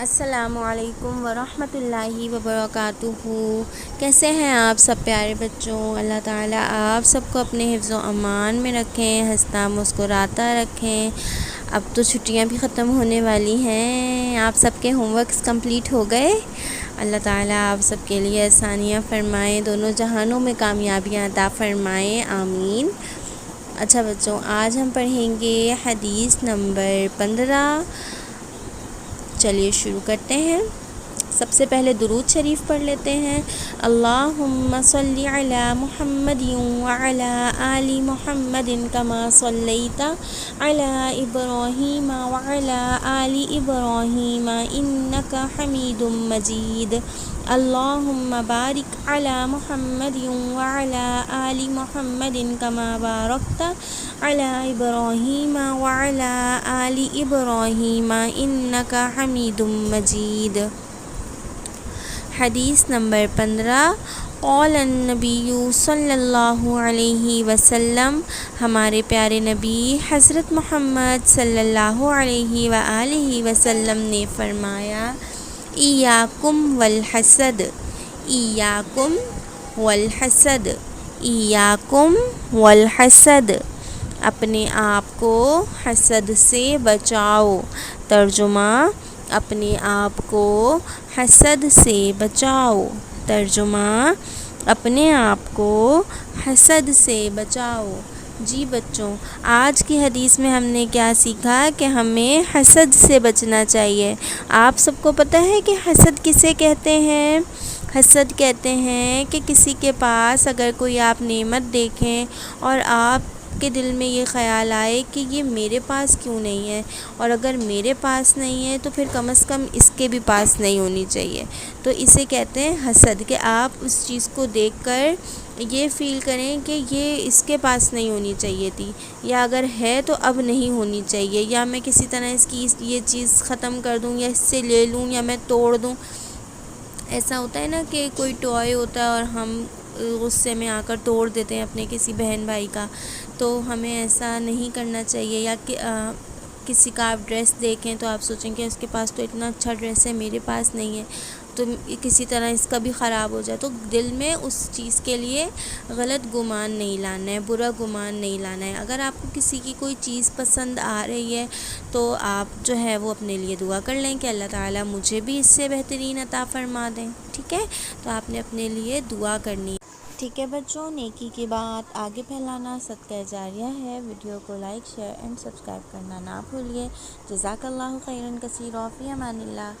السلام علیکم ورحمۃ اللہ وبرکاتہ۔ کیسے ہیں آپ سب پیارے بچوں؟ اللہ تعالیٰ آپ سب کو اپنے حفظ و امان میں رکھیں، ہنستا مسکراتا رکھیں۔ اب تو چھٹیاں بھی ختم ہونے والی ہیں، آپ سب کے ہوم ورکس کمپلیٹ ہو گئے؟ اللہ تعالیٰ آپ سب کے لیے آسانیاں فرمائیں، دونوں جہانوں میں کامیابیاں عطا فرمائیں، آمین۔ اچھا بچوں، آج ہم پڑھیں گے حدیث نمبر 15۔ چلیے شروع کرتے ہیں۔ سب سے پہلے درود شریف پڑھ لیتے ہیں۔ اللہم صلی علی محمد وعلی آل محمد کما صلیت علی ابراہیم وعلی آل ابراہیم انک حمید مجید۔ اللہم بارک علی محمد وعلی آل محمد کما بارکت علی ابراہیم وعلی آل ابراہیم انک حمید مجید۔ حدیث نمبر 15۔ قال النبی صلی اللہ علیہ وسلم، ہمارے پیارے نبی حضرت محمد صلی اللہ علیہ وآلہ وسلم نے فرمایا، ایاکم والحسد، ایاکم والحسد، ایاکم والحسد، اپنے آپ کو حسد سے بچاؤ۔ ترجمہ، اپنے آپ کو حسد سے بچاؤ۔ ترجمہ، اپنے آپ کو حسد سے بچاؤ۔ جی بچوں، آج کی حدیث میں ہم نے کیا سیکھا کہ ہمیں حسد سے بچنا چاہیے۔ آپ سب کو پتہ ہے کہ حسد کسے کہتے ہیں؟ حسد کہتے ہیں کہ کسی کے پاس اگر کوئی آپ نعمت دیکھیں اور آپ کے دل میں یہ خیال آئے کہ یہ میرے پاس کیوں نہیں ہے، اور اگر میرے پاس نہیں ہے تو پھر کم از کم اس کے بھی پاس نہیں ہونی چاہیے، تو اسے کہتے ہیں حسد۔ کہ آپ اس چیز کو دیکھ کر یہ فیل کریں کہ یہ اس کے پاس نہیں ہونی چاہیے تھی، یا اگر ہے تو اب نہیں ہونی چاہیے، یا میں کسی طرح اس کی یہ چیز ختم کر دوں، یا اس سے لے لوں، یا میں توڑ دوں۔ ایسا ہوتا ہے نا کہ کوئی ٹوائے ہوتا ہے اور ہم غصے میں آ کر توڑ دیتے ہیں اپنے کسی بہن بھائی کا، تو ہمیں ایسا نہیں کرنا چاہیے۔ یا کہ کسی کا آپ ڈریس دیکھیں تو آپ سوچیں کہ اس کے پاس تو اتنا اچھا ڈریس ہے، میرے پاس نہیں ہے، تو کسی طرح اس کا بھی خراب ہو جائے، تو دل میں اس چیز کے لیے غلط گمان نہیں لانا ہے، برا گمان نہیں لانا ہے۔ اگر آپ کو کسی کی کوئی چیز پسند آ رہی ہے تو آپ جو ہے وہ اپنے لیے دعا کر لیں کہ اللہ تعالیٰ مجھے بھی اس سے بہترین عطا فرما دیں، ٹھیک ہے؟ تو آپ نے اپنے لیے دعا کرنی ہے، ٹھیک ہے بچوں؟ نیکی کی بات آگے پھیلانا صدقہ جاریہ ہے۔ ویڈیو کو لائک، شیئر اینڈ سبسکرائب کرنا نہ بھولیے۔ جزاک اللہ خیرا کثیرا، فی امان اللہ۔